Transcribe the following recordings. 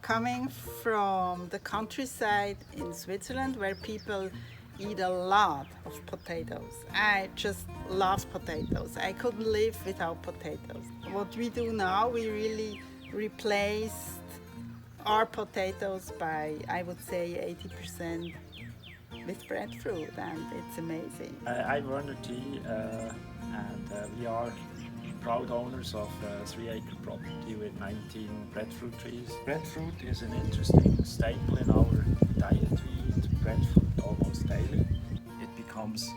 Coming from the countryside in Switzerland where people eat a lot of potatoes. I just love potatoes. I couldn't live without potatoes. What we do now, we really replaced our potatoes by, I would say, 80% with breadfruit, and it's amazing. I'm Werner and we are proud owners of a 3-acre property with 19 breadfruit trees. Breadfruit is an interesting staple in our diet. We eat breadfruit almost daily. It becomes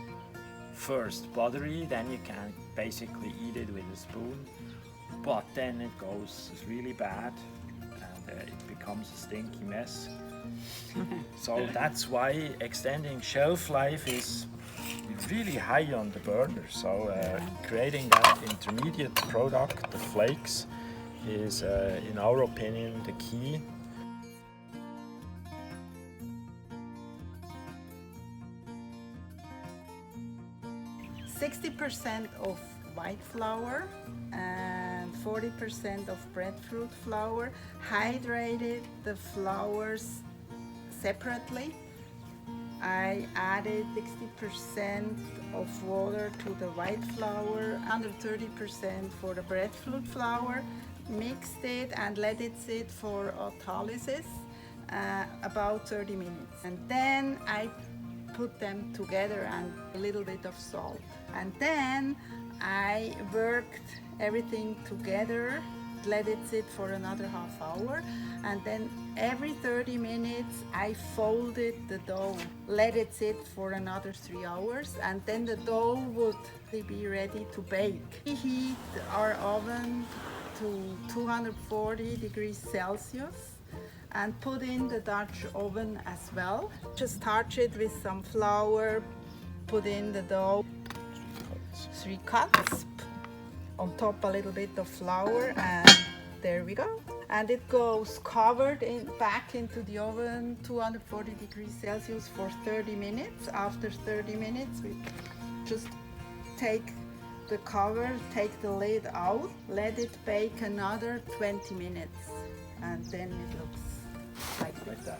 first buttery, then you can basically eat it with a spoon, but then it goes really bad and it becomes a stinky mess. So that's why extending shelf life is really high on the burner. So creating that intermediate product, the flakes, is in our opinion the key. %60 of white flour and 40% of breadfruit flour. Hydrated the flours separately. I added 60% of water to the white flour, under 30% for the breadfruit flour, mixed it and let it sit for autolysis about 30 minutes. And then I put them together and a little bit of salt. And then I worked everything together, let it sit for another half hour, and then every 30 minutes I folded the dough, let it sit for another 3 hours, and then the dough would be ready to bake. We heat our oven to 240 degrees Celsius and put in the Dutch oven as well. Just touch it with some flour, put in the dough, 3 cuts, on top a little bit of flour, and there we go. And it goes covered back into the oven, 240 degrees Celsius for 30 minutes. After 30 minutes, we just take the cover, take the lid out, let it bake another 20 minutes, and then it looks like that.